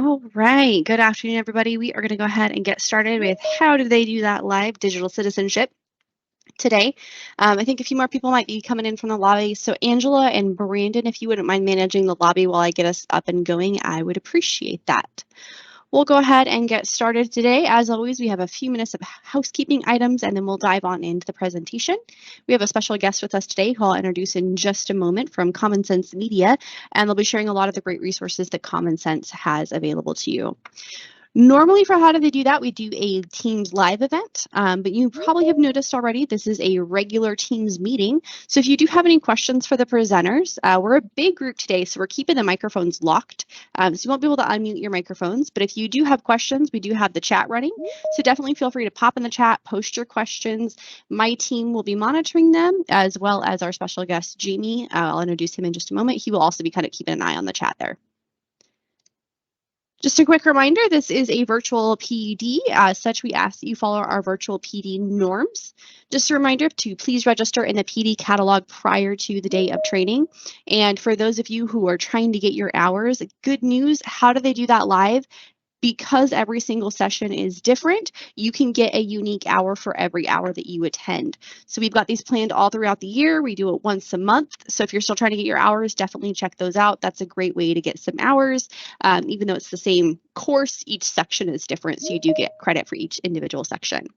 All right. Good afternoon, everybody. We are going to go ahead and get started with how do they do that live digital citizenship today. I think a few more people might be coming in from the lobby. So Angela and Brandon, if you wouldn't mind managing the lobby while I get us up and going, I would appreciate that. We'll go ahead and get started today. As always, we have a few minutes of housekeeping items and then we'll dive on into the presentation. We have a special guest with us today who I'll introduce in just a moment from Common Sense Media, and they'll be sharing a lot of the great resources that Common Sense has available to you. Normally for how do they do that, we do a Teams live event, but you probably have noticed already this is a regular Teams meeting. So if you do have any questions for the presenters, we're a big group today, so we're keeping the microphones locked. So you won't be able to unmute your microphones, but if you do have questions, we do have the chat running. So definitely feel free to pop in the chat, post your questions. My team will be monitoring them as well as our special guest, Jamie. I'll introduce him in just a moment. He will also be kind of keeping an eye on the chat there. Just a quick reminder, this is a virtual PD. As such, we ask that you follow our virtual PD norms. Just a reminder to please register in the PD catalog prior to the day of training. And for those of you who are trying to get your hours, good news, how do they do that live? Because every single session is different, you can get a unique hour for every hour that you attend. So we've got these planned all throughout the year. We do it once a month. So if you're still trying to get your hours, definitely check those out. That's a great way to get some hours. Even though it's the same course, each section is different. So you do get credit for each individual section.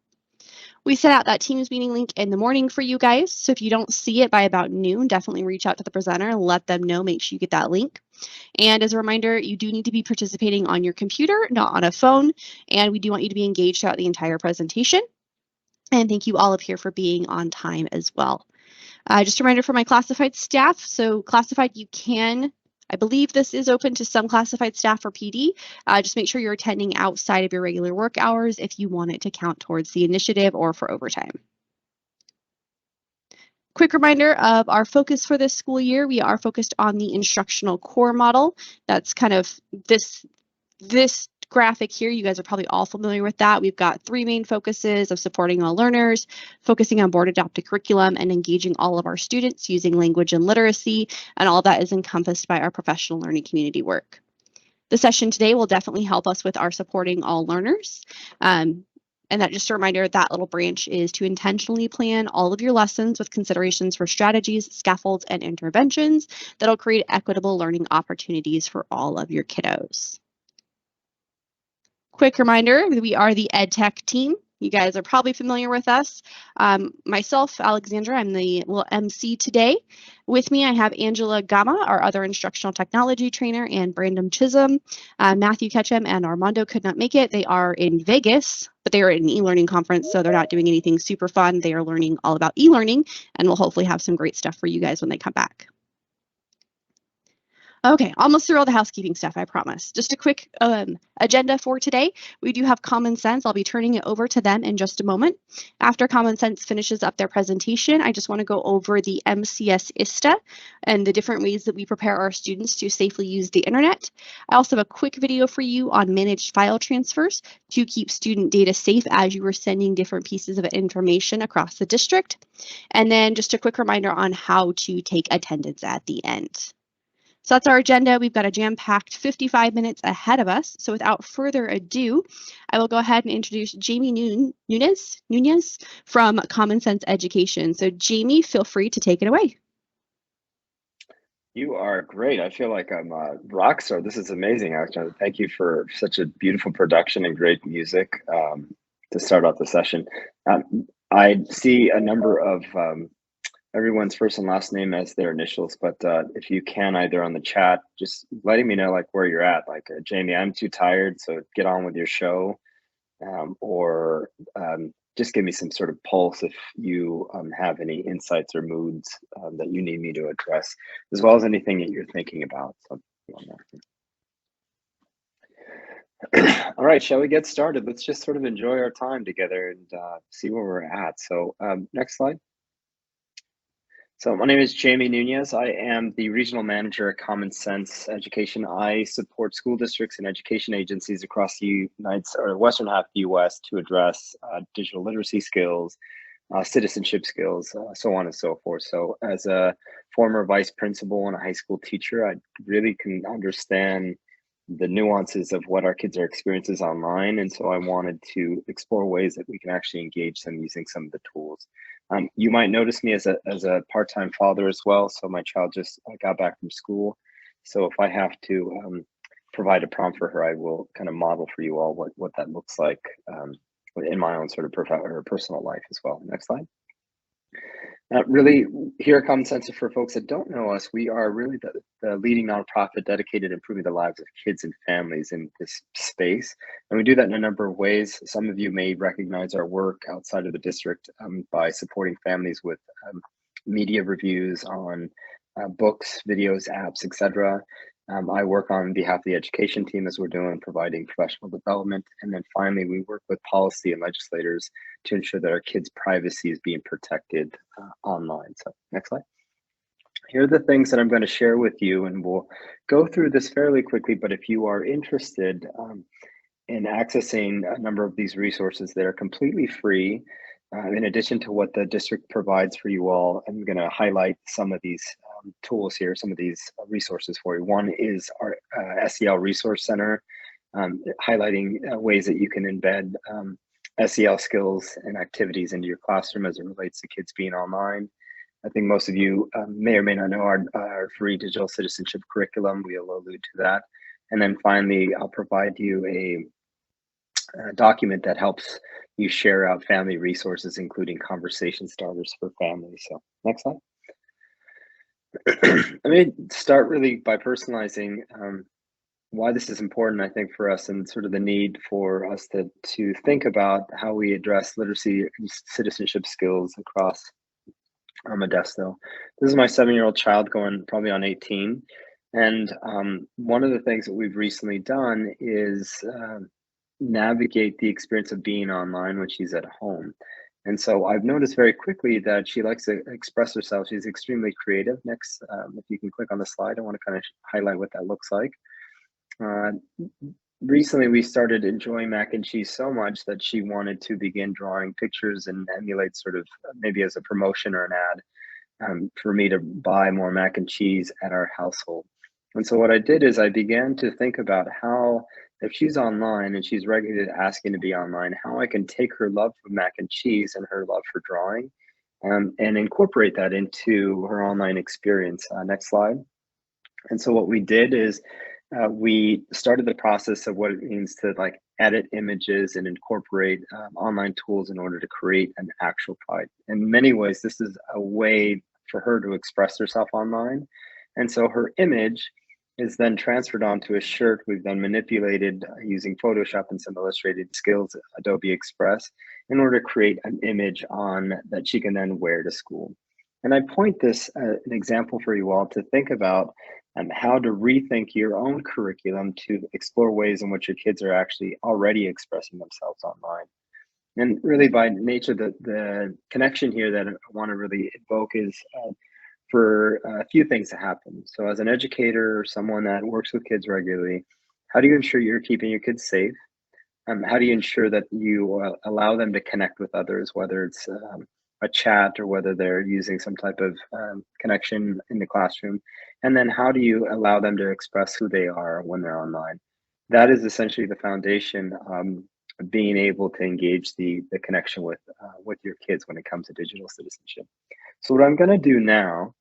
We set out that Teams meeting link in the morning for you guys. So if you don't see it by about noon, definitely reach out to the presenter and let them know, make sure you get that link. And as a reminder, you do need to be participating on your computer, not on a phone. And we do want you to be engaged throughout the entire presentation. And thank you all up here for being on time as well. Just a reminder for my classified staff. So classified, you can, I believe this is open to some classified staff for PD. Just make sure you're attending outside of your regular work hours if you want it to count towards the initiative or for overtime. Quick reminder of our focus for this school year. We are focused on the instructional core model. That's kind of this graphic here. You guys are probably all familiar with that. We've got three main focuses of supporting all learners, focusing on board adopted curriculum, and engaging all of our students using language and literacy, and all that is encompassed by our professional learning community work. The session today will definitely help us with our supporting all learners. And that, just a reminder, that little branch is to intentionally plan all of your lessons with considerations for strategies, scaffolds, and interventions that'll create equitable learning opportunities for all of your kiddos. Quick reminder, we are the EdTech team. You guys are probably familiar with us. Myself, Alexandra, I'm the little MC today. With me, I have Angela Gama, our other instructional technology trainer, and Brandon Chisholm. Matthew Ketchum and Armando could not make it. They are in Vegas, but they are at an e-learning conference, so they're not doing anything super fun. They are learning all about e-learning, and we'll hopefully have some great stuff for you guys when they come back. Okay, almost through all the housekeeping stuff, I promise. Just a quick agenda for today. We do have Common Sense. I'll be turning it over to them in just a moment. After Common Sense finishes up their presentation, I just want to go over the MCS Esta and the different ways that we prepare our students to safely use the internet. I also have a quick video for you on managed file transfers to keep student data safe as you are sending different pieces of information across the district. And then just a quick reminder on how to take attendance at the end. So that's our agenda. We've got a jam-packed 55 minutes ahead of us. So without further ado, I will go ahead and introduce Jamie Nunez from Common Sense Education. So Jamie, feel free to take it away. You are great. I feel like I'm a rock star. This is amazing, Alexandra. Thank you for such a beautiful production and great music to start off the session. I see a number of everyone's first and last name as their initials, but if you can, either on the chat, just letting me know like where you're at. Like Jamie, I'm too tired, so get on with your show, or just give me some sort of pulse if you have any insights or moods that you need me to address, as well as anything that you're thinking about. So, all right, shall we get started? Let's just sort of enjoy our time together and see where we're at. So next slide. So my name is Jamie Nunez. I am the regional manager at Common Sense Education. I support school districts and education agencies across the western half of the U.S. to address digital literacy skills, citizenship skills, so on and so forth. So as a former vice principal and a high school teacher, I really can understand the nuances of what our kids are experiences online. And so I wanted to explore ways that we can actually engage them using some of the tools. You might notice me as a part-time father as well. So my child just got back from school. So if I have to provide a prompt for her, I will kind of model for you all what that looks like in my own sort of personal life as well. Next slide. Really, here a common sense for folks that don't know us, we are really the leading nonprofit dedicated to improving the lives of kids and families in this space. And we do that in a number of ways. Some of you may recognize our work outside of the district by supporting families with media reviews on books, videos, apps, etc. I work on behalf of the education team as we're doing, providing professional development. And then finally, we work with policy and legislators to ensure that our kids' privacy is being protected online. So next slide. Here are the things that I'm going to share with you, and we'll go through this fairly quickly, but if you are interested in accessing a number of these resources that are completely free, in addition to what the district provides for you all, I'm going to highlight some of these tools here, some of these resources for you. One is our SEL Resource Center, highlighting ways that you can embed SEL skills and activities into your classroom as it relates to kids being online. I think most of you may or may not know our free digital citizenship curriculum. We'll allude to that. And then finally, I'll provide you a document that helps you share out family resources, including conversation starters for families. So next slide. Let me start really by personalizing why this is important, I think, for us, and sort of the need for us to think about how we address literacy and citizenship skills across Modesto. This is my 7-year-old child going probably on 18. And one of the things that we've recently done is navigate the experience of being online when she's at home. And so I've noticed very quickly that she likes to express herself. She's extremely creative. Next, if you can click on the slide, I want to kind of highlight what that looks like. Recently, we started enjoying mac and cheese so much that she wanted to begin drawing pictures and emulate sort of maybe as a promotion or an ad for me to buy more mac and cheese at our household. And so what I did is I began to think about how, if she's online and she's regularly asking to be online, how I can take her love for mac and cheese and her love for drawing and incorporate that into her online experience. Next slide. And so what we did is we started the process of what it means to like edit images and incorporate online tools in order to create an actual product. In many ways, this is a way for her to express herself online. And so her image is then transferred onto a shirt we've then manipulated using Photoshop and some illustrated skills, Adobe Express, in order to create an image on that she can then wear to school. And I point this an example for you all to think about how to rethink your own curriculum to explore ways in which your kids are actually already expressing themselves online. And really by nature, the connection here that I want to really evoke is for a few things to happen. So as an educator or someone that works with kids regularly, how do you ensure you're keeping your kids safe? How do you ensure that you allow them to connect with others, whether it's a chat or whether they're using some type of connection in the classroom? And then how do you allow them to express who they are when they're online? That is essentially the foundation of being able to engage the connection with your kids when it comes to digital citizenship. So what I'm going to do now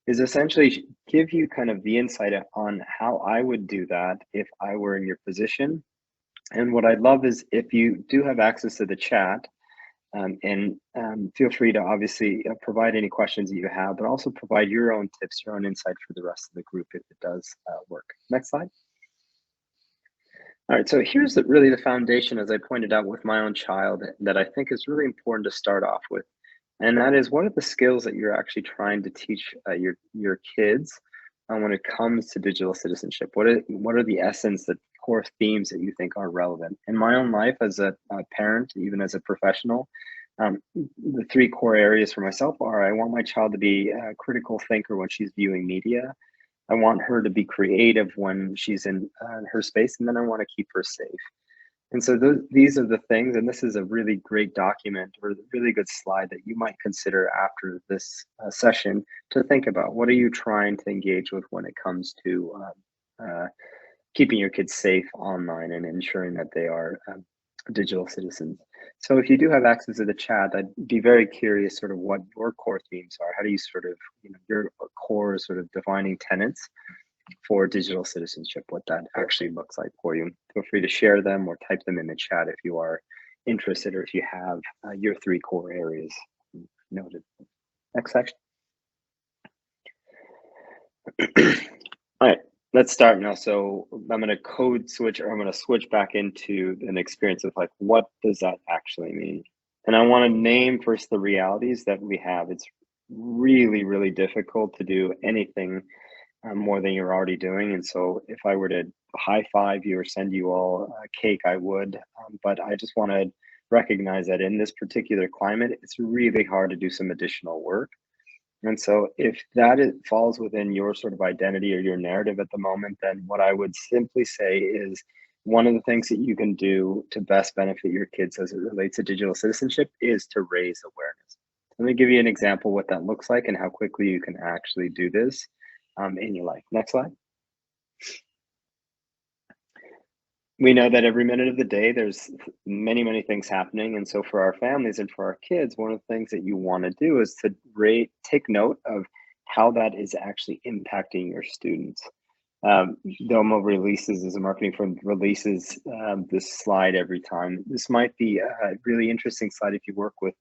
is essentially give you kind of the insight on how I would do that if I were in your position. And what I'd love is if you do have access to the chat, and feel free to obviously provide any questions that you have, but also provide your own tips, your own insight for the rest of the group if it does work. Next slide. All right, so here's really the foundation, as I pointed out with my own child, that I think is really important to start off with. And that is, what are the skills that you're actually trying to teach your kids when it comes to digital citizenship? What are the essence, the core themes that you think are relevant? In my own life as a parent, even as a professional, the three core areas for myself are: I want my child to be a critical thinker when she's viewing media. I want her to be creative when she's in her space, and then I want to keep her safe. And so these are the things, and this is a really great document or a really good slide that you might consider after this session to think about. What are you trying to engage with when it comes to keeping your kids safe online and ensuring that they are digital citizens. So if you do have access to the chat, I'd be very curious sort of what your core themes are. How do you sort of, your core sort of defining tenets for digital citizenship, what that actually looks like for you. Feel free to share them or type them in the chat if you are interested or if you have your 3 core areas noted. Next section. All right, let's start now. So I'm going to code switch, or I'm going to switch back into an experience of like, what does that actually mean? And I want to name first the realities that we have. It's really, really difficult to do anything more than you're already doing. And so if I were to high five you or send you all a cake, I would. But I just want to recognize that in this particular climate, it's really hard to do some additional work. And so if that falls within your sort of identity or your narrative at the moment, then what I would simply say is one of the things that you can do to best benefit your kids as it relates to digital citizenship is to raise awareness. Let me give you an example what that looks like and how quickly you can actually do this in your life. Next slide. We know that every minute of the day, there's many, many things happening. And so for our families and for our kids, one of the things that you want to do is to take note of how that is actually impacting your students. Domo releases, as a marketing firm, releases this slide every time. This might be a really interesting slide if you work with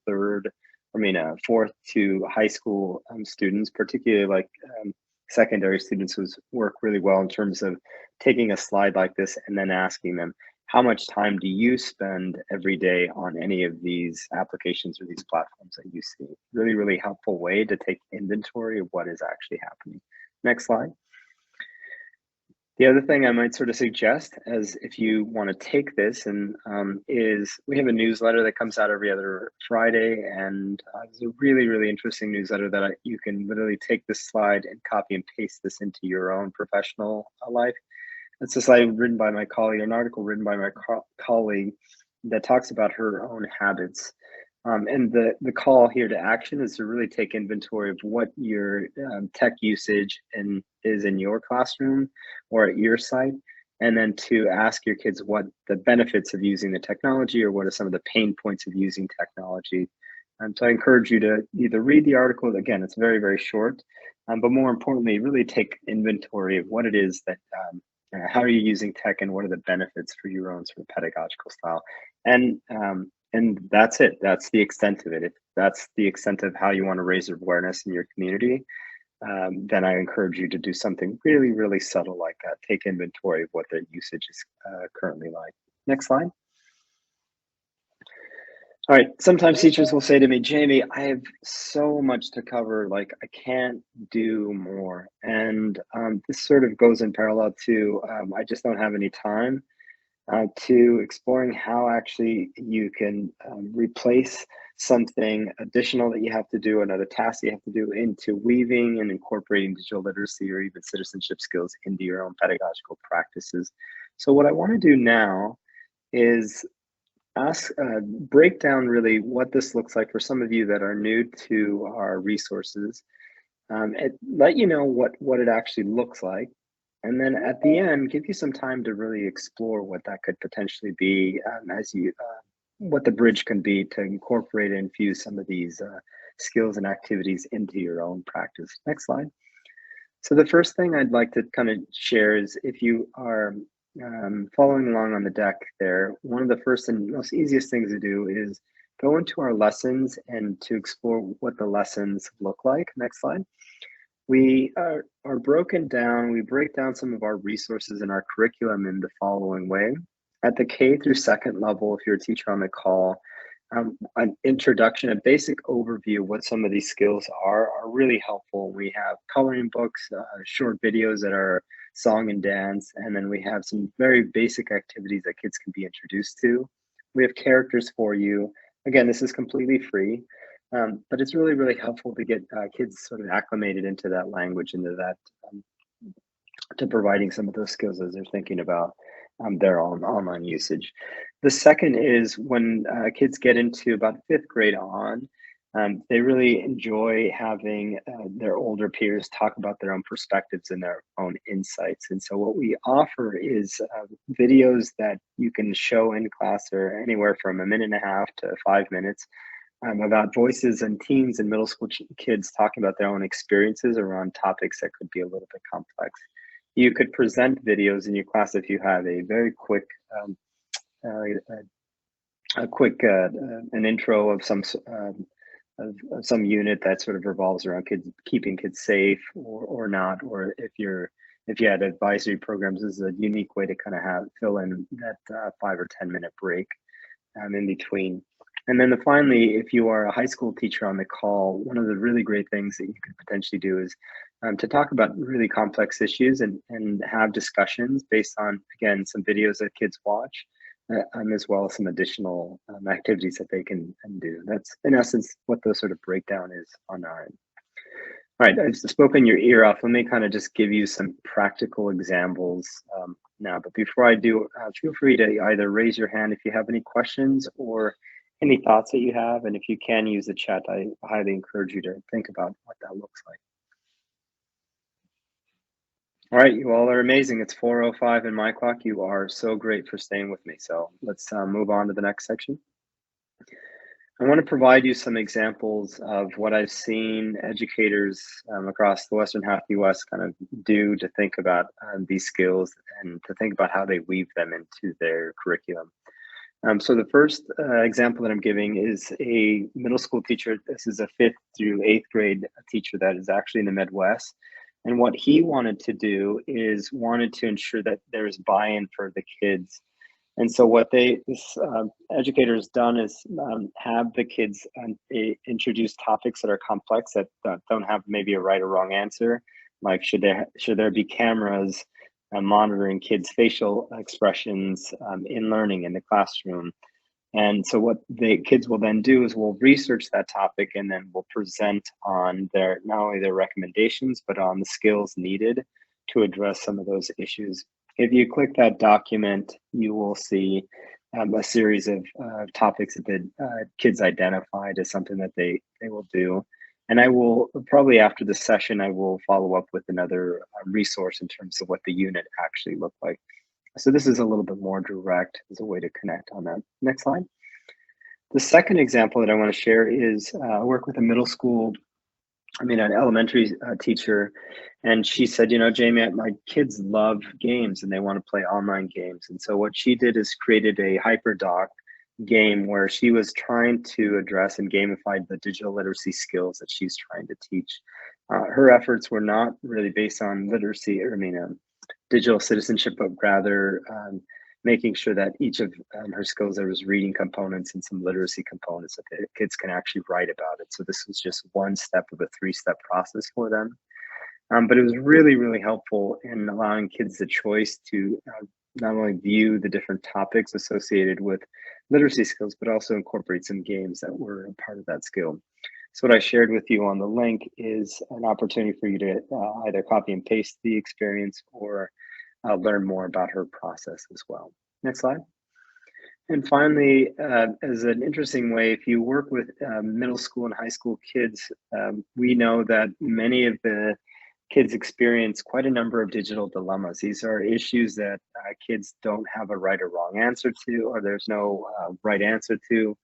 fourth to high school students, particularly like secondary students who work really well in terms of taking a slide like this and then asking them, how much time do you spend every day on any of these applications or these platforms that you see? Really, really helpful way to take inventory of what is actually happening. Next slide. The other thing I might sort of suggest, as if you want to take this, and is we have a newsletter that comes out every other Friday, and it's a really, really interesting newsletter that you can literally take this slide and copy and paste this into your own professional life. It's a slide written by my colleague, an article written by my colleague that talks about her own habits. And the call here to action is to really take inventory of what your tech usage is in your classroom or at your site, and then to ask your kids what the benefits of using the technology or what are some of the pain points of using technology. So I encourage you to either read the article, again, it's very, very short, but more importantly, really take inventory of what it is that, how are you using tech and what are the benefits for your own sort of pedagogical style. And that's it. That's the extent of it. If that's the extent of how you want to raise awareness in your community, then I encourage you to do something really, really subtle like that. Take inventory of what their usage is currently like. Next slide. All right, sometimes teachers will say to me, Jamie, I have so much to cover, like I can't do more. And this sort of goes in parallel to, I just don't have any time. To exploring how actually you can replace something additional that you have to do, another task you have to do, into weaving and incorporating digital literacy or even citizenship skills into your own pedagogical practices. So what I want to do now is break down really what this looks like for some of you that are new to our resources, and let you know what it actually looks like. And then at the end, give you some time to really explore what that could potentially be what the bridge can be to incorporate and infuse some of these skills and activities into your own practice. Next slide. So the first thing I'd like to kind of share is if you are following along on the deck there, one of the first and most easiest things to do is go into our lessons and to explore what the lessons look like. Next slide. We are broken down, we break down some of our resources in our curriculum in the following way. At the K through second level, if you're a teacher on the call, an introduction, a basic overview of what some of these skills are really helpful. We have coloring books, short videos that are song and dance, and then we have some very basic activities that kids can be introduced to. We have characters for you. Again, this is completely free. But it's really, really helpful to get kids sort of acclimated into that language, into that, to providing some of those skills as they're thinking about their own online usage. The second is when kids get into about 5th grade on, They really enjoy having their older peers talk about their own perspectives and their own insights. And so, what we offer is videos that you can show in class, or anywhere from a minute and a half to 5 minutes, about voices and teens and middle school kids talking about their own experiences around topics that could be a little bit complex. You could present videos in your class if you have a very quick uh, an intro of some unit that sort of revolves around kids, keeping kids safe or not, or if you had advisory programs, this is a unique way to kind of have fill in that 5 or 10 minute break in between. And then finally, if you are a high school teacher on the call, one of the really great things that you could potentially do is to talk about really complex issues and have discussions based on, again, some videos that kids watch, as well as some additional activities that they can do. That's in essence what the sort of breakdown is on our end. All right, I've spoken your ear off. Let me kind of just give you some practical examples now. But before I do, feel free to either raise your hand if you have any questions or any thoughts that you have. And if you can use the chat, I highly encourage you to think about what that looks like. All right, you all are amazing. It's 4:05 in my clock. You are so great for staying with me. So let's move on to the next section. I want to provide you some examples of what I've seen educators across the western half of the US kind of do to think about these skills and to think about how they weave them into their curriculum. So the first example that I'm giving is a middle school teacher. This is a 5th through 8th grade teacher that is actually in the Midwest. And what he wanted to do is wanted to ensure that there is buy-in for the kids. And so what this educator has done is have the kids introduce topics that are complex that don't have maybe a right or wrong answer, like should there be cameras monitoring kids' facial expressions in learning in the classroom. And so what the kids will then do is we'll research that topic and then we'll present on their not only their recommendations, but on the skills needed to address some of those issues. If you click that document, you will see a series of topics that the kids identified as something that they will do. And I will probably after the session, I will follow up with another resource in terms of what the unit actually looked like. So this is a little bit more direct as a way to connect on that. Next slide. The second example that I want to share is I work with a an elementary teacher, and she said, Jamie, my kids love games and they want to play online games. And so what she did is created a HyperDoc game where she was trying to address and gamify the digital literacy skills that she's trying to teach. Her efforts were not really based on literacy, digital citizenship, but rather making sure that each of her skills, there was reading components and some literacy components that the kids can actually write about it. So this was just one step of a 3-step process for them. But it was really, really helpful in allowing kids the choice to not only view the different topics associated with literacy skills, but also incorporate some games that were a part of that skill. So what I shared with you on the link is an opportunity for you to either copy and paste the experience or learn more about her process as well. Next slide. And finally, as an interesting way, if you work with middle school and high school kids, we know that many of the kids experience quite a number of digital dilemmas. These are issues that kids don't have a right or wrong answer to, or there's no right answer to.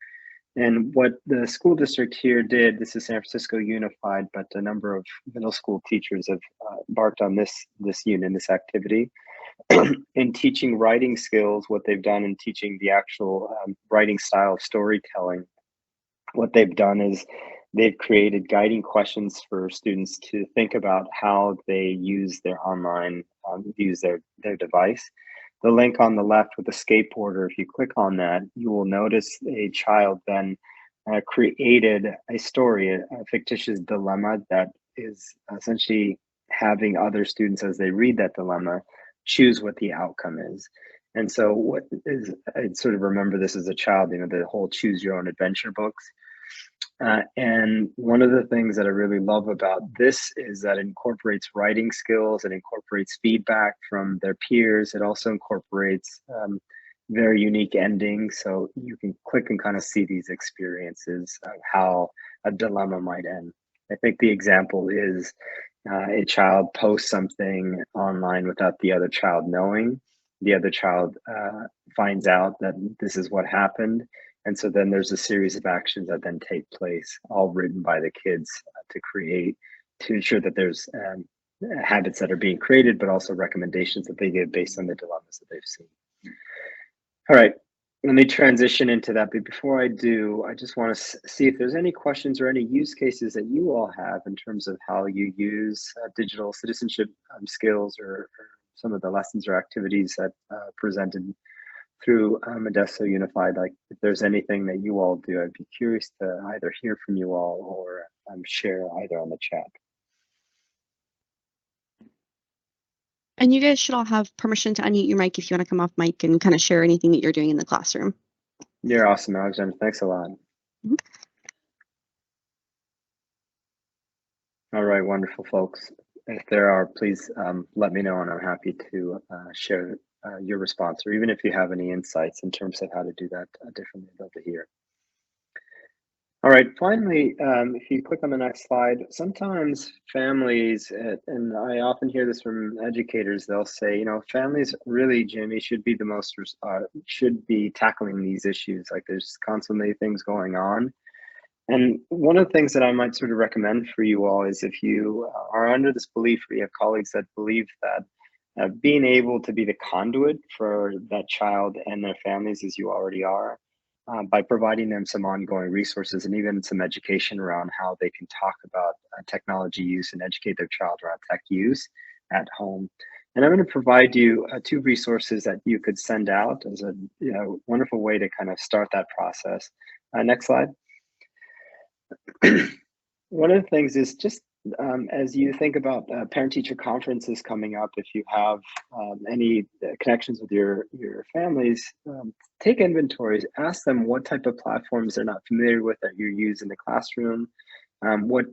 And what the school district here did, this is San Francisco Unified, but a number of middle school teachers have embarked on this unit, this activity. In teaching writing skills, what they've done in teaching the actual writing style of storytelling, what they've done is they've created guiding questions for students to think about how they use their online, use their device. The link on the left with the skateboarder, if you click on that, you will notice a child then created a story, a fictitious dilemma that is essentially having other students, as they read that dilemma, choose what the outcome is. And so what is, I sort of remember this as a child, the whole choose your own adventure books. And one of the things that I really love about this is that it incorporates writing skills, it incorporates feedback from their peers, it also incorporates very unique ending. So you can click and kind of see these experiences of how a dilemma might end. I think the example is a child posts something online without the other child knowing. The other child finds out that this is what happened. And so then there's a series of actions that then take place, all written by the kids to ensure that there's habits that are being created, but also recommendations that they give based on the dilemmas that they've seen. All right, let me transition into that. But before I do, I just want to see if there's any questions or any use cases that you all have in terms of how you use digital citizenship skills or some of the lessons or activities that presented through Modesto Unified. Like if there's anything that you all do, I'd be curious to either hear from you all or share either on the chat. And you guys should all have permission to unmute your mic if you want to come off mic and kind of share anything that you're doing in the classroom. You're awesome, Alexander. Thanks a lot. Mm-hmm. All right, wonderful folks. If there are, please let me know, and I'm happy to share your response, or even if you have any insights in terms of how to do that differently, I'd love to hear. All right, finally, if you click on the next slide, sometimes families, and I often hear this from educators, they'll say, families really, Jimmy, should be tackling these issues. Like there's constantly things going on. And one of the things that I might sort of recommend for you all is if you are under this belief, or you have colleagues that believe that being able to be the conduit for that child and their families, as you already are, by providing them some ongoing resources and even some education around how they can talk about technology use and educate their child around tech use at home. And I'm going to provide you 2 resources that you could send out as a wonderful way to kind of start that process. Next slide. One of the things is just as you think about parent-teacher conferences coming up, if you have any connections with your families, take inventories, ask them what type of platforms they're not familiar with that you use in the classroom, what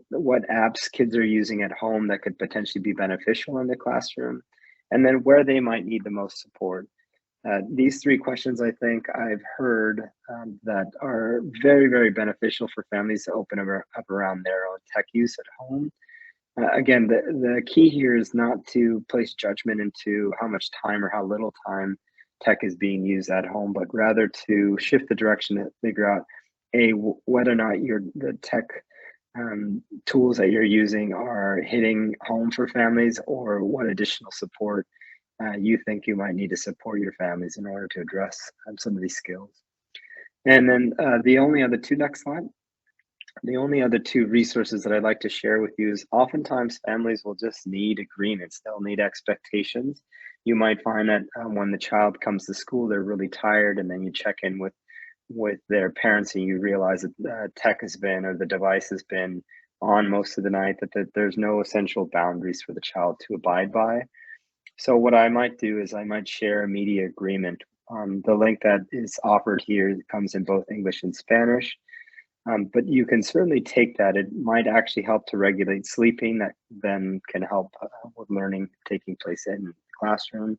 apps kids are using at home that could potentially be beneficial in the classroom, and then where they might need the most support. These 3 questions, I think I've heard that are very, very beneficial for families to open up around their own tech use at home. Again, the key here is not to place judgment into how much time or how little time tech is being used at home, but rather to shift the direction to figure out, whether or not the tech tools that you're using are hitting home for families, or what additional support you think you might need to support your families in order to address some of these skills. And then next slide. The only other 2 resources that I'd like to share with you is oftentimes families will just need agreements. They'll need expectations. You might find that when the child comes to school, they're really tired, and then you check in with their parents and you realize that tech has been, or the device has been on most of the night, that there's no essential boundaries for the child to abide by. So what I might do is I might share a media agreement. The link that is offered here comes in both English and Spanish, but you can certainly take that. It might actually help to regulate sleeping. That then can help with learning taking place in the classroom.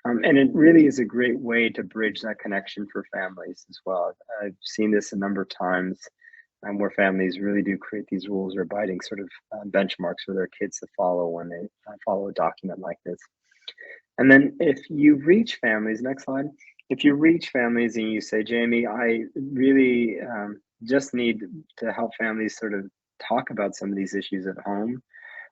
And it really is a great way to bridge that connection for families as well. I've seen this a number of times where families really do create these rules or abiding sort of benchmarks for their kids to follow when they follow a document like this. And then if you reach families, next slide, if you reach families and you say, Jamie, I really just need to help families sort of talk about some of these issues at home,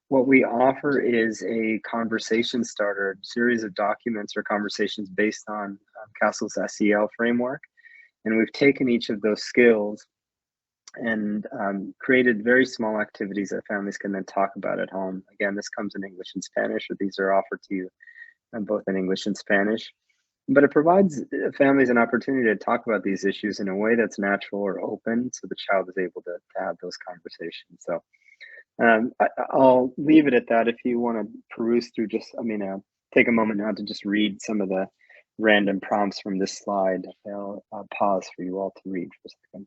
what we offer is a conversation starter, series of documents or conversations based on Castle's SEL framework. And we've taken each of those skills and created very small activities that families can then talk about at home. Again, this comes in English and Spanish, or these are offered to you both in English and Spanish. But it provides families an opportunity to talk about these issues in a way that's natural or open, so the child is able to have those conversations. So I'll leave it at that. If you want to peruse through, take a moment now to just read some of the random prompts from this slide. I'll pause for you all to read for a second.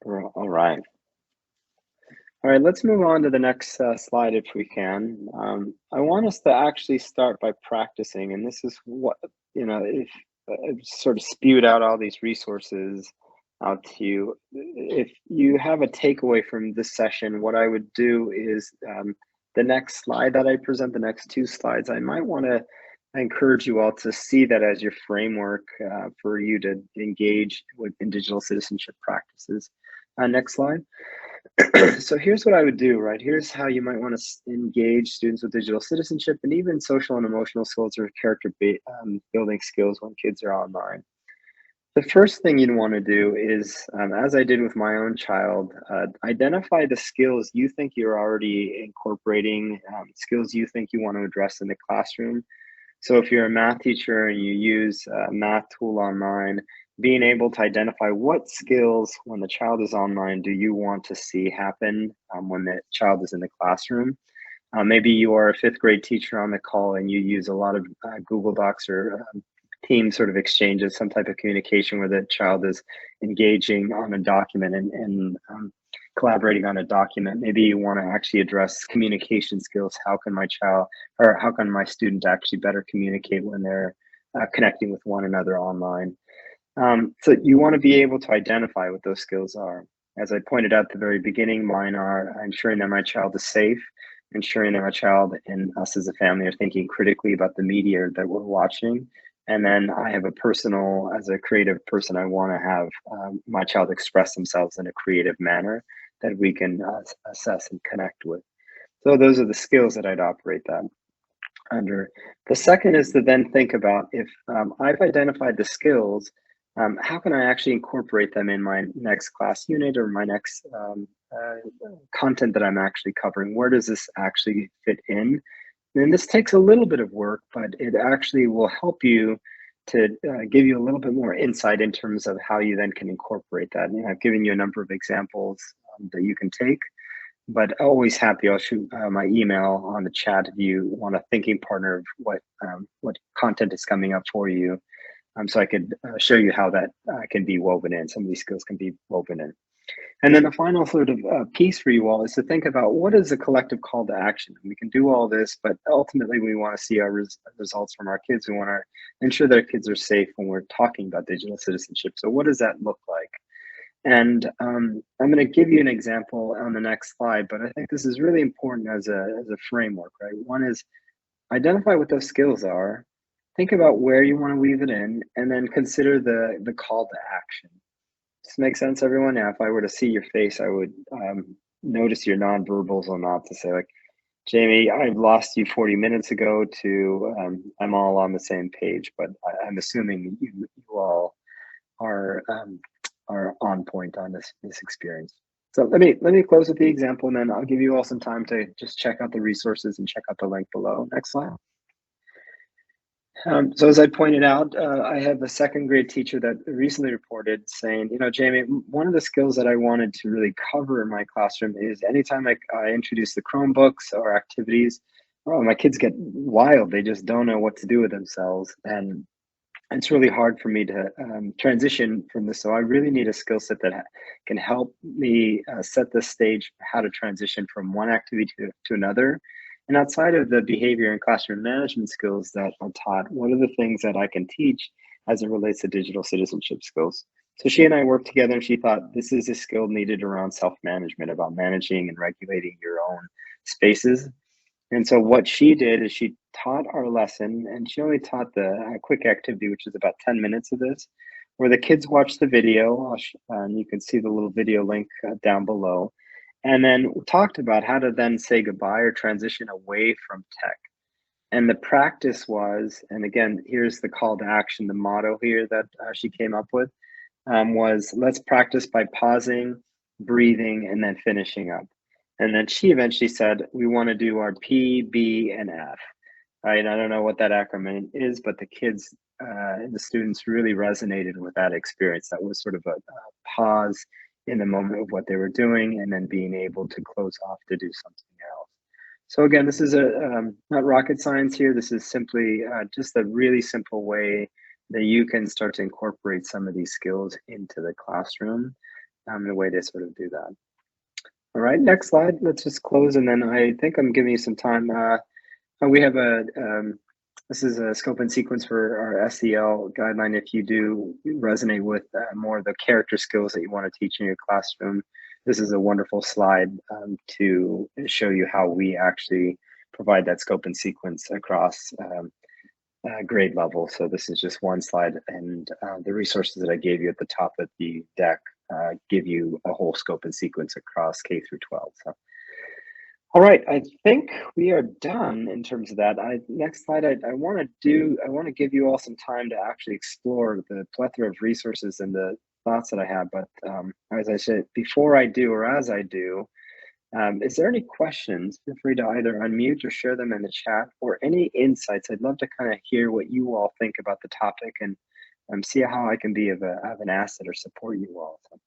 All right. All right, let's move on to the next slide if we can. I want us to actually start by practicing, and this is what, if I've sort of spewed out all these resources out to you. If you have a takeaway from this session, what I would do is the next slide that I present, the next two slides, I might want to encourage you all to see that as your framework for you to engage in digital citizenship practices. Next slide. So here's what I would do, right? Here's how you might want to engage students with digital citizenship and even social and emotional skills or character building skills when kids are online. The first thing you'd want to do is, as I did with my own child, identify the skills you think you're already incorporating, skills you think you want to address in the classroom. So if you're a math teacher and you use a math tool online, being able to identify what skills when the child is online do you want to see happen when the child is in the classroom. Maybe you are a fifth grade teacher on the call and you use a lot of Google Docs or team sort of exchanges, some type of communication where the child is engaging on a document and collaborating on a document. Maybe you want to actually address communication skills. How can my child or how can my student actually better communicate when they're connecting with one another online? So you want to be able to identify what those skills are. As I pointed out at the very beginning, mine are ensuring that my child is safe, ensuring that my child and us as a family are thinking critically about the media that we're watching. And then I have a personal, as a creative person, I want to have my child express themselves in a creative manner that we can assess and connect with. So those are the skills that I'd operate that under. The second is to then think about if I've identified the skills, how can I actually incorporate them in my next class unit or my next content that I'm actually covering? Where does this actually fit in? And this takes a little bit of work, but it actually will help you to give you a little bit more insight in terms of how you then can incorporate that. And I've given you a number of examples that you can take, but always happy. I'll shoot my email on the chat if you want a thinking partner of what content is coming up for you. So I could show you how that can be woven in. Some of these skills can be woven in. And then the final sort of piece for you all is to think about what is a collective call to action. We can do all this, but ultimately we want to see our results from our kids. We want to ensure that our kids are safe when we're talking about digital citizenship. So what does that look like? And I'm going to give you an example on the next slide, but I think this is really important as a framework, right? One is identify what those skills are, think about where you want to weave it in, and then consider the call to action. Does this make sense, everyone? Now, if I were to see your face, I would notice your nonverbals or not to say like, Jamie, I lost you 40 minutes ago to I'm all on the same page, but I'm assuming you all are on point on this experience. So let me close with the example, and then I'll give you all some time to just check out the resources and check out the link below. Next slide. So as I pointed out, I have a second grade teacher that recently reported saying, Jamie, one of the skills that I wanted to really cover in my classroom is anytime I introduce the Chromebooks or activities, my kids get wild. They just don't know what to do with themselves. And it's really hard for me to transition from this. So I really need a skill set that can help me set the stage for how to transition from one activity to another. And outside of the behavior and classroom management skills that are taught, what are the things that I can teach as it relates to digital citizenship skills? So she and I worked together, and she thought this is a skill needed around self-management, about managing and regulating your own spaces. And so what she did is she taught our lesson, and she only taught the quick activity, which is about 10 minutes of this, where the kids watch the video, and you can see the little video link down below. And then we talked about how to then say goodbye or transition away from tech. And the practice was, and again, here's the call to action, the motto here that she came up with was let's practice by pausing, breathing, and then finishing up. And then she eventually said, we want to do our P, B, and F. Right? I don't know what that acronym is, but the kids and the students really resonated with that experience. That was sort of a pause in the moment of what they were doing, and then being able to close off to do something else. So again, this is not rocket science here. This is simply just a really simple way that you can start to incorporate some of these skills into the classroom. a way to sort of do that. All right, next slide. Let's just close, and then I think I'm giving you some time. We have this is a scope and sequence for our SEL guideline. If you do resonate with more of the character skills that you want to teach in your classroom, this is a wonderful slide to show you how we actually provide that scope and sequence across grade level. So this is just one slide, and the resources that I gave you at the top of the deck give you a whole scope and sequence across K through 12. So. All right, I think we are done in terms of that. Next slide, I want to give you all some time to actually explore the plethora of resources and the thoughts that I have. But as I said, before I do, or as I do, is there any questions? Feel free to either unmute or share them in the chat, or any insights. I'd love to kind of hear what you all think about the topic, and see how I can be of an asset or support you all. So.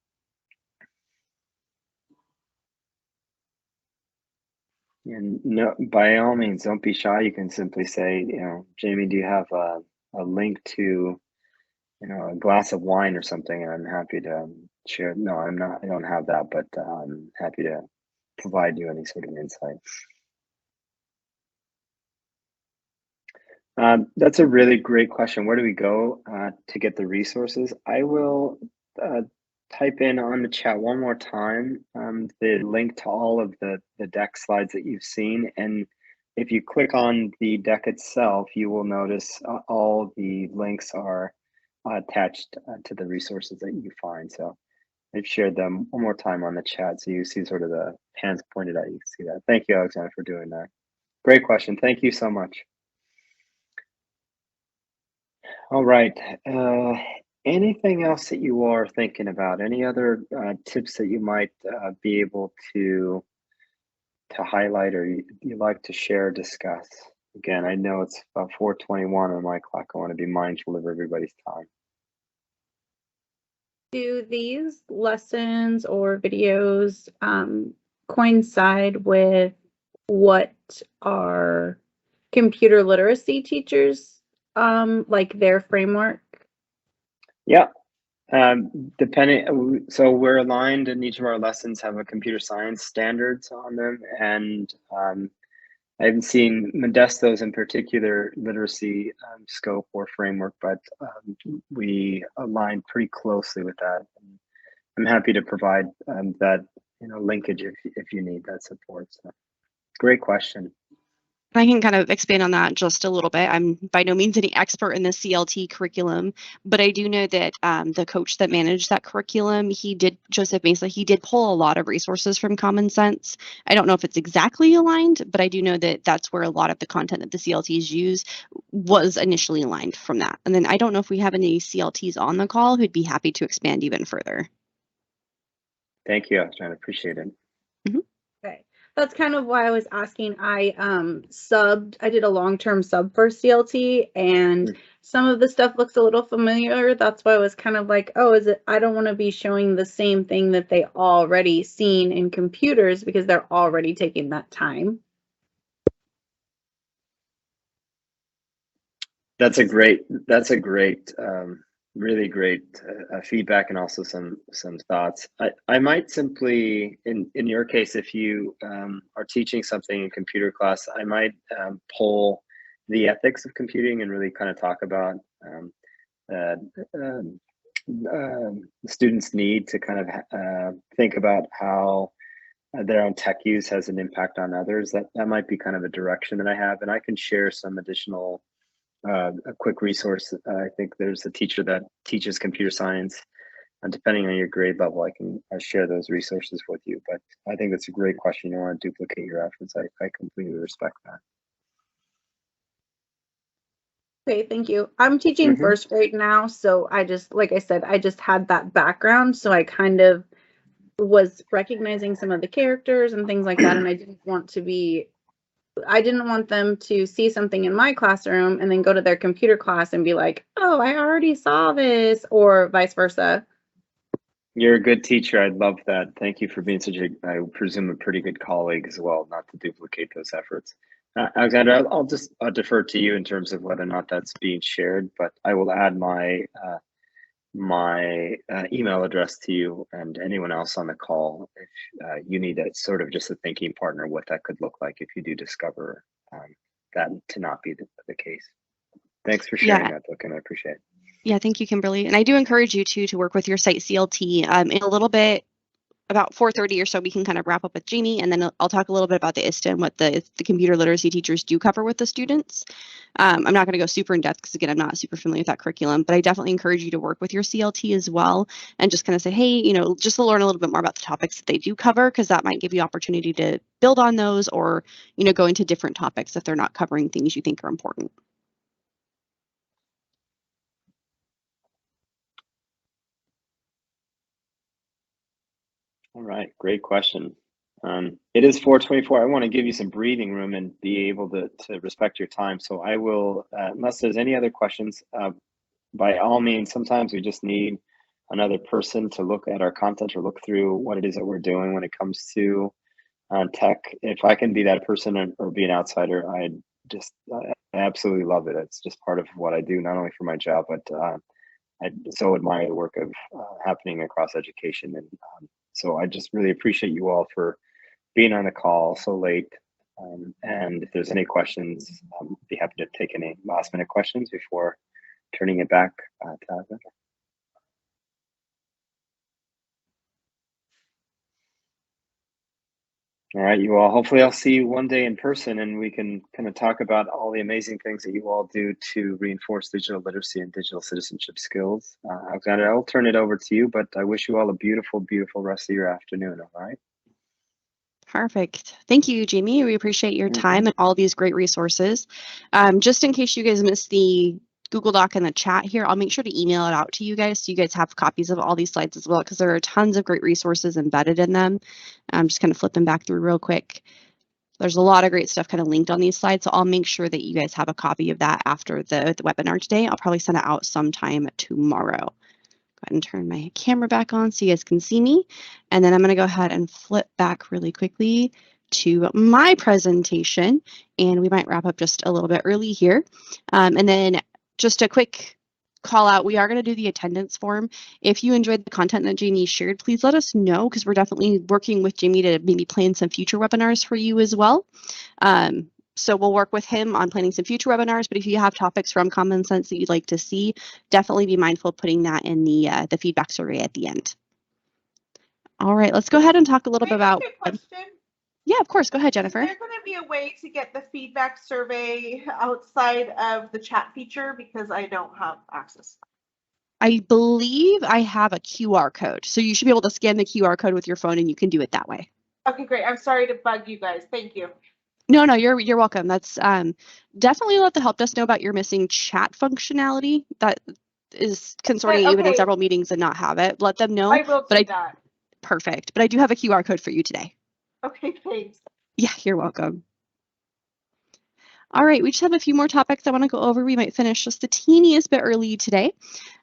And no, by all means, don't be shy. You can simply say, Jamie, do you have a link to, a glass of wine or something? And I'm happy to share. No, I'm not. I don't have that, but I'm happy to provide you any sort of insight. That's a really great question. Where do we go to get the resources? I will type in on the chat one more time the link to all of the deck slides that you've seen. And if you click on the deck itself, you will notice all the links are attached to the resources that you find. So I've shared them one more time on the chat, so you see sort of the hands pointed out. You can see that. Thank you, Alexander, for doing that. Great question. Thank you so much. All right. Anything else that you are thinking about? Any other tips that you might be able to highlight, or you like to share, discuss? Again, I know it's about 4:21 on my clock. I want to be mindful of everybody's time. Do these lessons or videos coincide with what our computer literacy teachers like their framework? Yeah. Depending, so we're aligned, and each of our lessons have a computer science standards on them, and I haven't seen Modesto's in particular literacy scope or framework, but we align pretty closely with that. And I'm happy to provide that linkage if you need that support. So, great question. I can kind of expand on that just a little bit. I'm by no means any expert in the CLT curriculum, but I do know that the coach that managed that curriculum, Joseph Mesa, he did pull a lot of resources from Common Sense. I don't know if it's exactly aligned, but I do know that that's where a lot of the content that the CLTs use was initially aligned from that. And then I don't know if we have any CLTs on the call who'd be happy to expand even further. Thank you, I appreciate it. Mm-hmm. Okay. That's kind of why I was asking. I did a long-term sub for CLT, and some of the stuff looks a little familiar. That's why I was kind of like, oh, I don't want to be showing the same thing that they already seen in computers, because they're already taking that time. That's a great really great feedback, and also some thoughts. I might simply, in your case, if you are teaching something in computer class, I might pull the ethics of computing and really kind of talk about students' need to kind of think about how their own tech use has an impact on others. That might be kind of a direction that I have, and I can share some additional a quick resource. I think there's a teacher that teaches computer science, and depending on your grade level, I can share those resources with you. But I think that's a great question. You don't want to duplicate your efforts. I completely respect that. Okay, thank you. I'm teaching first grade now, so like I said, I just had that background, so I kind of was recognizing some of the characters and things like that, and I didn't want them to see something in my classroom and then go to their computer class and be like, oh, I already saw this, or vice versa. You're a good teacher. I love that. Thank you for being such I presume, a pretty good colleague as well, not to duplicate those efforts. Alexander, I'll just defer to you in terms of whether or not that's being shared, but I will add my my email address to you and anyone else on the call if you need a sort of just a thinking partner, what that could look like if you do discover that to not be the case. Thanks for sharing that, Book, and I appreciate it. Yeah, thank you, Kimberly. And I do encourage you to work with your site CLT. In a little bit, about 4:30 or so, we can kind of wrap up with Jamie, and then I'll talk a little bit about the Esta and what the computer literacy teachers do cover with the students. I'm not going to go super in depth because, again, I'm not super familiar with that curriculum, but I definitely encourage you to work with your CLT as well and just kind of say, hey, just to learn a little bit more about the topics that they do cover, because that might give you opportunity to build on those or, go into different topics if they're not covering things you think are important. All right, great question. It is 4:24. I want to give you some breathing room and be able to respect your time. So I will, unless there's any other questions, by all means, sometimes we just need another person to look at our content or look through what it is that we're doing when it comes to tech. If I can be that person or be an outsider, I absolutely love it. It's just part of what I do, not only for my job, but I so admire the work of happening across education. And so I just really appreciate you all for being on the call so late. And if there's any questions, I'd be happy to take any last minute questions before turning it back to Alexandra. All right, you all. Hopefully I'll see you one day in person and we can kind of talk about all the amazing things that you all do to reinforce digital literacy and digital citizenship skills. Alexandra, I'll turn it over to you, but I wish you all a beautiful, beautiful rest of your afternoon, all right? Perfect. Thank you, Jamie. We appreciate your time and all these great resources. Just in case you guys missed the Google Doc in the chat here, I'll make sure to email it out to you guys so you guys have copies of all these slides as well, because there are tons of great resources embedded in them. I'm just kind of flipping back through real quick. There's a lot of great stuff kind of linked on these slides, so I'll make sure that you guys have a copy of that after the webinar today. I'll probably send it out sometime tomorrow. Go ahead and turn my camera back on so you guys can see me. And then I'm going to go ahead and flip back really quickly to my presentation, and we might wrap up just a little bit early here. And then just a quick call out, we are going to do the attendance form. If you enjoyed the content that Jamie shared, please let us know, because we're definitely working with Jamie to maybe plan some future webinars for you as well. So we'll work with him on planning some future webinars, but if you have topics from Common Sense that you'd like to see, definitely be mindful of putting that in the feedback survey at the end. All right, let's go ahead and talk a little bit about. Yeah, of course. Go ahead, Jennifer. Is there going to be a way to get the feedback survey outside of the chat feature, because I don't have access? I believe I have a QR code, so you should be able to scan the QR code with your phone and you can do it that way. Okay, great. I'm sorry to bug you guys. Thank you. No, you're welcome. That's definitely let the help desk know about your missing chat functionality. That is concerning you in several meetings and not have it. Let them know. I will do that. Perfect. But I do have a QR code for you today. Okay, thanks. Yeah, you're welcome. All right, we just have a few more topics I want to go over. We might finish just the teeniest bit early today,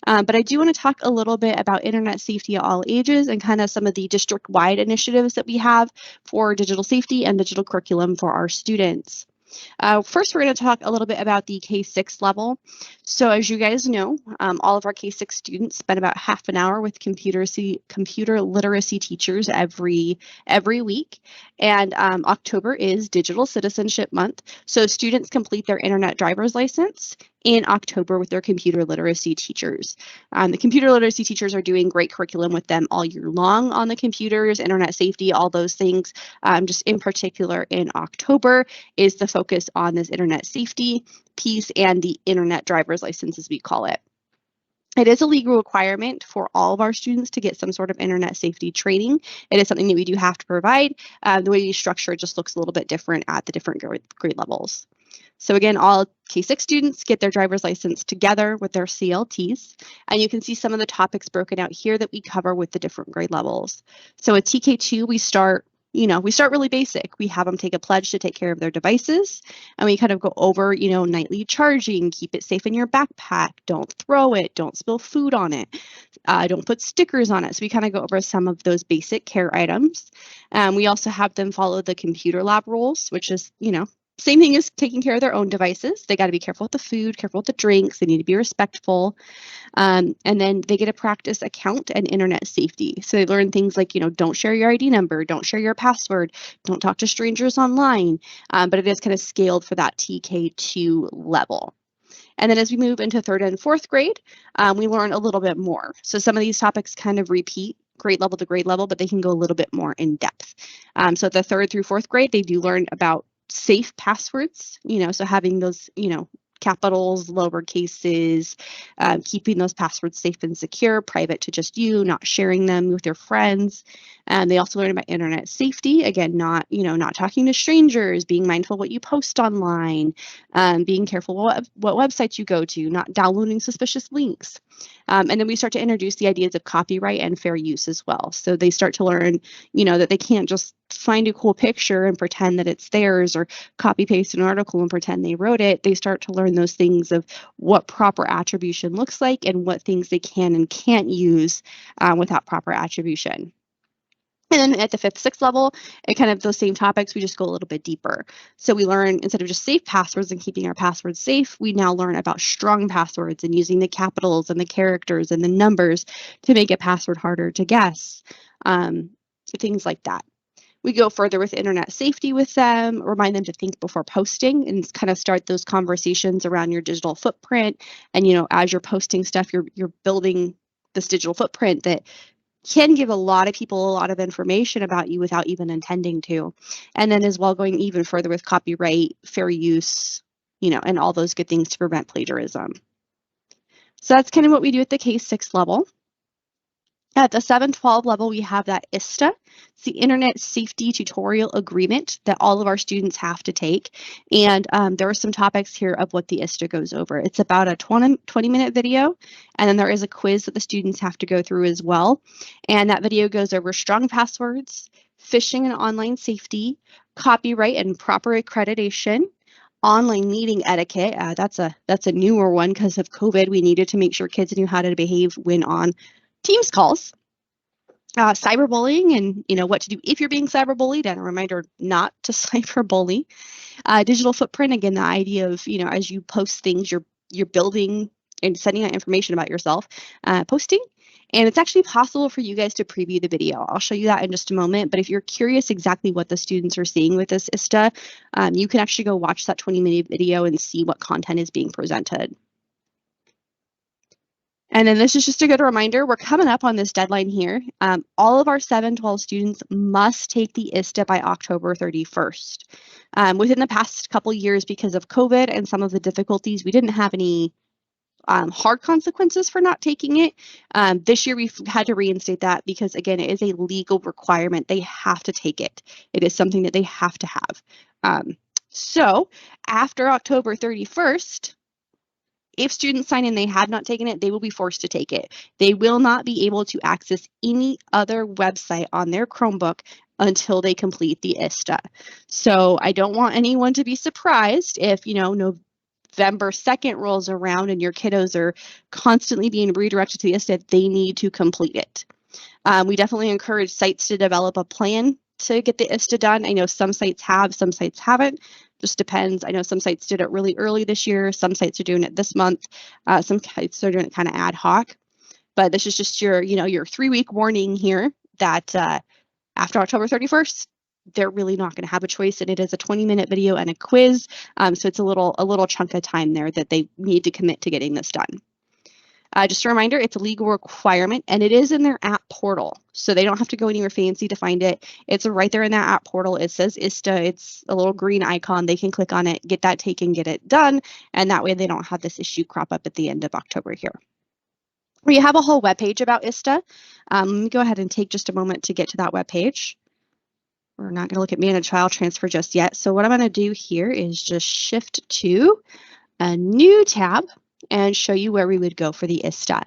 but I do want to talk a little bit about internet safety at all ages and kind of some of the district-wide initiatives that we have for digital safety and digital curriculum for our students. First, we're going to talk a little bit about the K-6 level. So as you guys know, all of our K-6 students spend about half an hour with computer literacy teachers every week. And October is Digital Citizenship Month. So students complete their internet driver's license in October with their computer literacy teachers. The computer literacy teachers are doing great curriculum with them all year long on the computers, internet safety, all those things. Just in particular in October is the focus on this internet safety piece and the internet driver's license, as we call it. It is a legal requirement for all of our students to get some sort of internet safety training. It is something that we do have to provide. The way we structure it just looks a little bit different at the different grade levels. So again, all K-6 students get their driver's license together with their CLTs, and you can see some of the topics broken out here that we cover with the different grade levels. So at TK2, we start really basic. We have them take a pledge to take care of their devices, and we kind of go over, nightly charging, keep it safe in your backpack, don't throw it, don't spill food on it, don't put stickers on it. So we kind of go over some of those basic care items. We also have them follow the computer lab rules, which is, Same thing as taking care of their own devices. They got to be careful with the food, careful with the drinks. They need to be respectful. And then they get to practice account and internet safety. So they learn things like, don't share your ID number, don't share your password, don't talk to strangers online. But it is kind of scaled for that TK2 level. And then as we move into 3rd and 4th grade, we learn a little bit more. So some of these topics kind of repeat grade level to grade level, but they can go a little bit more in depth. So at the 3rd through 4th grade, they do learn about safe passwords, so having those, capitals, lower cases, keeping those passwords safe and secure, private to just you, not sharing them with your friends. They also learn about internet safety. Again, not talking to strangers, being mindful what you post online, being careful what websites you go to, not downloading suspicious links. And then we start to introduce the ideas of copyright and fair use as well. So they start to learn, that they can't just find a cool picture and pretend that it's theirs, or copy paste an article and pretend they wrote it. They start to learn those things of what proper attribution looks like and what things they can and can't use without proper attribution. And then at the 5th, 6th level, and kind of those same topics, we just go a little bit deeper. So we learn, instead of just safe passwords and keeping our passwords safe, we now learn about strong passwords and using the capitals and the characters and the numbers to make a password harder to guess, things like that. We go further with internet safety with them, remind them to think before posting, and kind of start those conversations around your digital footprint. And, as you're posting stuff, you're building this digital footprint that can give a lot of people a lot of information about you without even intending to. And then as well, going even further with copyright, fair use, and all those good things to prevent plagiarism. So that's kind of what we do at the K6 level. At the 7-12 level, we have that Esta. It's the Internet Safety Tutorial Agreement that all of our students have to take. And there are some topics here of what the Esta goes over. It's about a 20-minute video, and then there is a quiz that the students have to go through as well. And that video goes over strong passwords, phishing and online safety, copyright and proper accreditation, online meeting etiquette. That's a newer one because of COVID. We needed to make sure kids knew how to behave when on Teams calls, cyberbullying, and what to do if you're being cyberbullied, and a reminder not to cyberbully. Digital footprint, again, the idea of, as you post things, you're building and sending out information about yourself, posting. And it's actually possible for you guys to preview the video. I'll show you that in just a moment. But if you're curious exactly what the students are seeing with this Esta, you can actually go watch that 20-minute video and see what content is being presented. And then this is just a good reminder, we're coming up on this deadline here. All of our 7-12 students must take the Esta by October 31st. Within the past couple years, because of COVID and some of the difficulties, we didn't have any hard consequences for not taking it. This year, we've had to reinstate that because, again, it is a legal requirement. They have to take it. It is something that they have to have. So after October 31st, if students sign in they have not taken it, they will be forced to take it. They will not be able to access any other website on their Chromebook until they complete the Esta. So I don't want anyone to be surprised if, November 2nd rolls around and your kiddos are constantly being redirected to the Esta. They need to complete it. We definitely encourage sites to develop a plan to get the Esta done. I know some sites have, some sites haven't. Just depends. I know some sites did it really early this year. Some sites are doing it this month. Some sites are doing it kind of ad hoc. But this is just your 3-week warning here that after October 31st, they're really not going to have a choice. And it is a 20-minute video and a quiz. So it's a little chunk of time there that they need to commit to getting this done. Just a reminder, it's a legal requirement, and it is in their app portal. So they don't have to go anywhere fancy to find it. It's right there in that app portal. It says Esta. It's a little green icon. They can click on it, get that taken, get it done. And that way they don't have this issue crop up at the end of October here. We have a whole webpage about Esta. Let me go ahead and take just a moment to get to that webpage. We're not going to look at manage file transfer just yet. So what I'm going to do here is just shift to a new tab and show you where we would go for the Esta,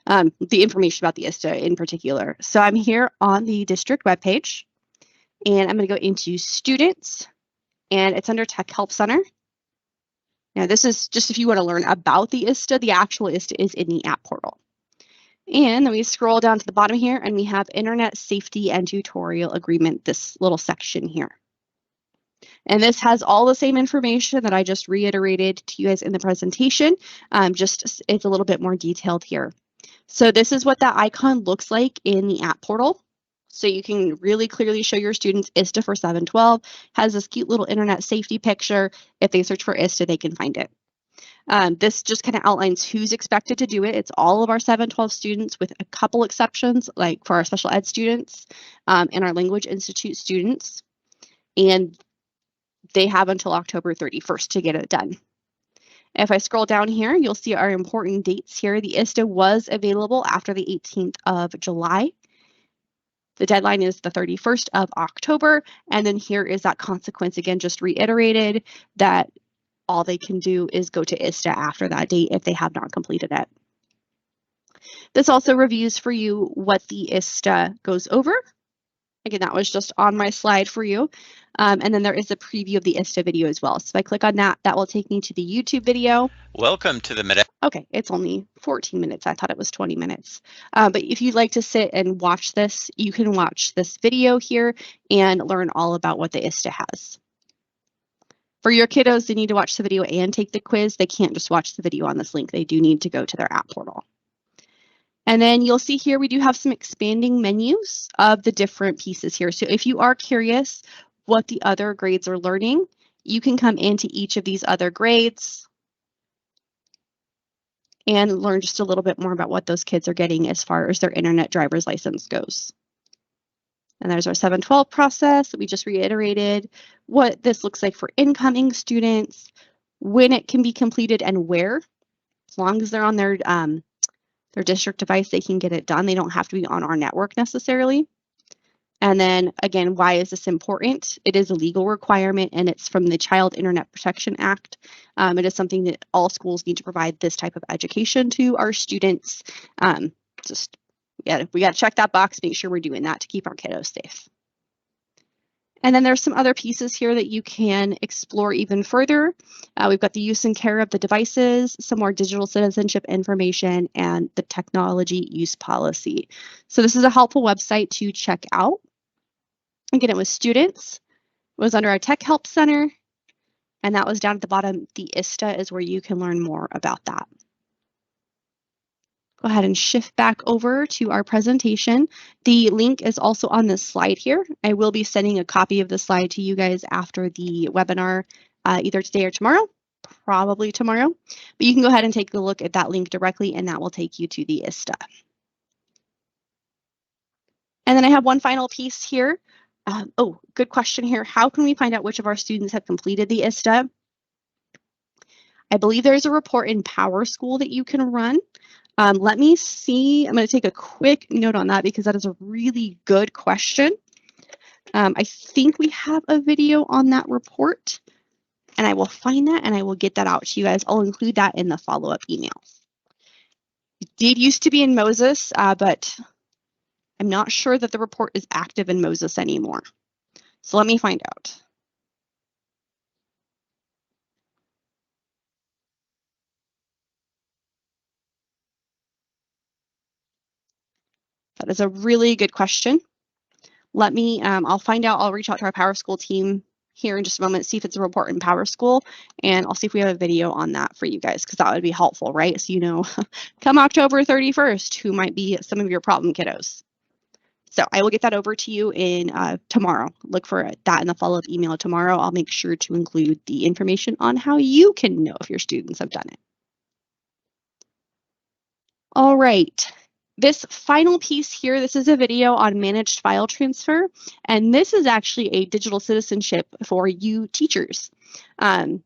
the information about the Esta in particular. So I'm here on the district webpage, and I'm going to go into Students, and it's under Tech Help Center. Now, this is just if you want to learn about the Esta. The actual Esta is in the app portal. And then we scroll down to the bottom here, and we have Internet Safety and Tutorial Agreement, this little section here. And this has all the same information that I just reiterated to you guys in the presentation, just it's a little bit more detailed here. So this is what that icon looks like in the app portal. So you can really clearly show your students ISTA for 712, has this cute little internet safety picture. If they search for ISTA, they can find it. This just kind of outlines who's expected to do it. It's all of our 712 students with a couple exceptions, like for our special ed students and our Language Institute students. And they have until October 31st to get it done. If I scroll down here, you'll see our important dates here. The ISTA was available after the 18th of July. The deadline is the 31st of October. And then here is that consequence again, just reiterated that all they can do is go to ISTA after that date if they have not completed it. This also reviews for you what the ISTA goes over. Again, that was just on my slide for you. And then there is a preview of the ISTA video as well. So if I click on that, that will take me to the YouTube video. Welcome to the Okay, it's only 14 minutes. I thought it was 20 minutes. But if you'd like to sit and watch this, you can watch this video here and learn all about what the ISTA has. For your kiddos, they need to watch the video and take the quiz. They can't just watch the video on this link. They do need to go to their app portal. And then you'll see here we do have some expanding menus of the different pieces here. So if you are curious what the other grades are learning, you can come into each of these other grades and learn just a little bit more about what those kids are getting as far as their internet driver's license goes. And there's our 712 process that we just reiterated, what this looks like for incoming students, when it can be completed and where. As long as they're on their district device, they can get it done. They don't have to be on our network necessarily. And then again, why is this important? It is a legal requirement and it's from the Child Internet Protection Act. It is something that all schools need to provide this type of education to our students. We got to check that box, make sure we're doing that to keep our kiddos safe. And then there's some other pieces here that you can explore even further. We've got the use and care of the devices, some more digital citizenship information, and the technology use policy. So this is a helpful website to check out. Again, it was students, it was under our Tech Help Center, and that was down at the bottom. The ISTA is where you can learn more about that. Go ahead and shift back over to our presentation. The link is also on this slide here. I will be sending a copy of the slide to you guys after the webinar, either today or tomorrow, probably tomorrow. But you can go ahead and take a look at that link directly and that will take you to the ISTA. And then I have one final piece here. Good question here. How can we find out which of our students have completed the ISTA? I believe there's a report in PowerSchool that you can run. Let me see. I'm going to take a quick note on that because that is a really good question. I think we have a video on that report and I will find that and I will get that out to you guys. I'll include that in the follow-up email. It did used to be in Moses, but I'm not sure that the report is active in Moses anymore. So let me find out. That is a really good question. Let me, I'll find out, I'll reach out to our PowerSchool team here in just a moment, see if it's a report in PowerSchool, and I'll see if we have a video on that for you guys, because that would be helpful, right? So you know, come October 31st, who might be some of your problem kiddos. So I will get that over to you in tomorrow. Look for that in the follow-up email tomorrow. I'll make sure to include the information on how you can know if your students have done it. All right. This final piece here, this is a video on managed file transfer, and this is actually a digital citizenship for you teachers. I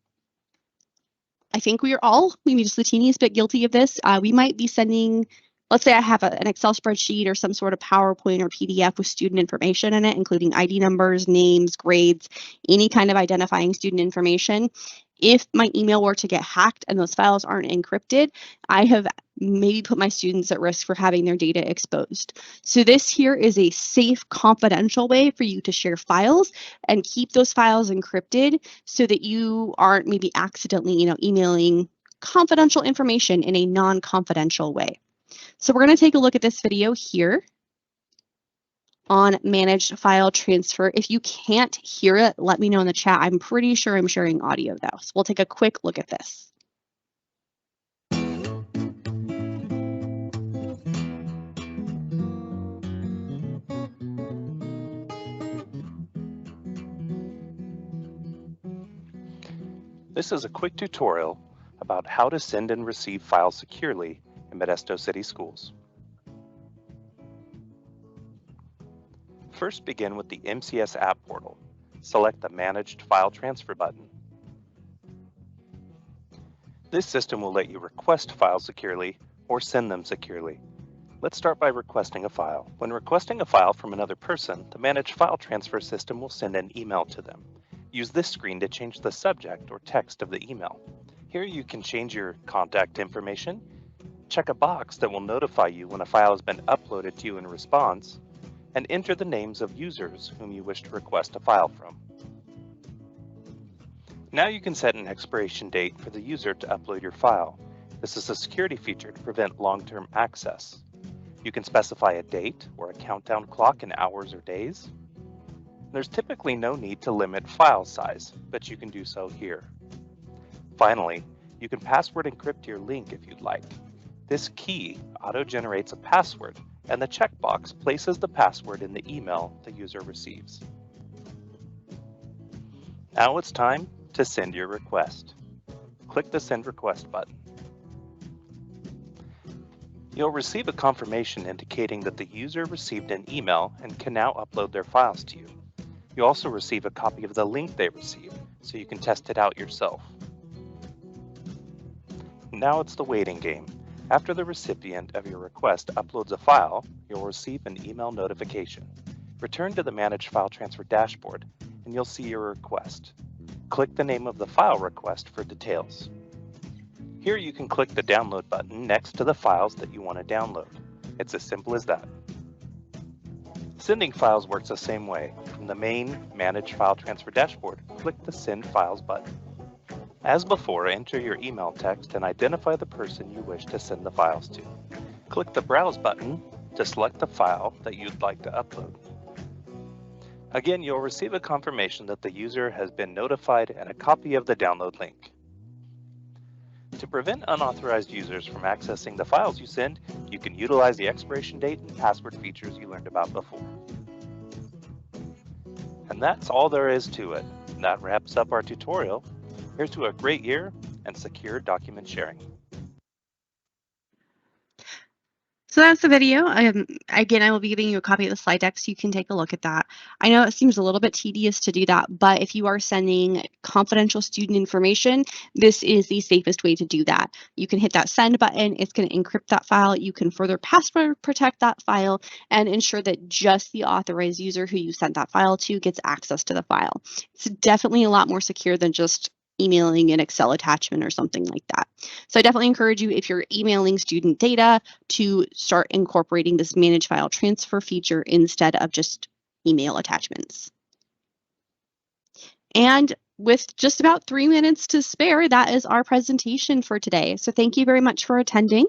think we are all, maybe just the teeniest bit guilty of this. We might be sending, let's say I have an Excel spreadsheet or some sort of PowerPoint or PDF with student information in it, including ID numbers, names, grades, any kind of identifying student information. If my email were to get hacked and those files aren't encrypted, I have maybe put my students at risk for having their data exposed. So this here is a safe, confidential way for you to share files and keep those files encrypted so that you aren't maybe accidentally, emailing confidential information in a non-confidential way. So we're going to take a look at this video here. on managed file transfer. If you can't hear it, let me know in the chat. I'm pretty sure I'm sharing audio though. So we'll take a quick look at this. This is a quick tutorial about how to send and receive files securely in Modesto City Schools. First, begin with the MCS app portal. Select the Managed File Transfer button. This system will let you request files securely or send them securely. Let's start by requesting a file. When requesting a file from another person, the Managed File Transfer system will send an email to them. Use this screen to change the subject or text of the email. Here you can change your contact information, check a box that will notify you when a file has been uploaded to you in response, and enter the names of users whom you wish to request a file from. Now you can set an expiration date for the user to upload your file. This is a security feature to prevent long-term access. You can specify a date or a countdown clock in hours or days. There's typically no need to limit file size, but you can do so here. Finally, you can password encrypt your link if you'd like. This key auto-generates a password, and the checkbox places the password in the email the user receives. Now it's time to send your request. Click the Send Request button. You'll receive a confirmation indicating that the user received an email and can now upload their files to you. You also receive a copy of the link they received, so you can test it out yourself. Now it's the waiting game. After the recipient of your request uploads a file, you'll receive an email notification. Return to the Managed File Transfer dashboard, and you'll see your request. Click the name of the file request for details. Here you can click the Download button next to the files that you want to download. It's as simple as that. Sending files works the same way. From the main Managed File Transfer dashboard, click the Send Files button. As before, enter your email text and identify the person you wish to send the files to. Click the Browse button to select the file that you'd like to upload. Again, you'll receive a confirmation that the user has been notified and a copy of the download link. To prevent unauthorized users from accessing the files you send, you can utilize the expiration date and password features you learned about before. And that's all there is to it. That wraps up our tutorial. Here's to a great year and secure document sharing. So that's the video. Again, I will be giving you a copy of the slide deck so you can take a look at that. I know it seems a little bit tedious to do that, but if you are sending confidential student information, this is the safest way to do that. You can hit that send button. It's going to encrypt that file. You can further password protect that file and ensure that just the authorized user who you sent that file to gets access to the file. It's definitely a lot more secure than just emailing an Excel attachment or something like that. So I definitely encourage you, if you're emailing student data, to start incorporating this managed file transfer feature instead of just email attachments. And with just about 3 minutes to spare, that is our presentation for today. So thank you very much for attending.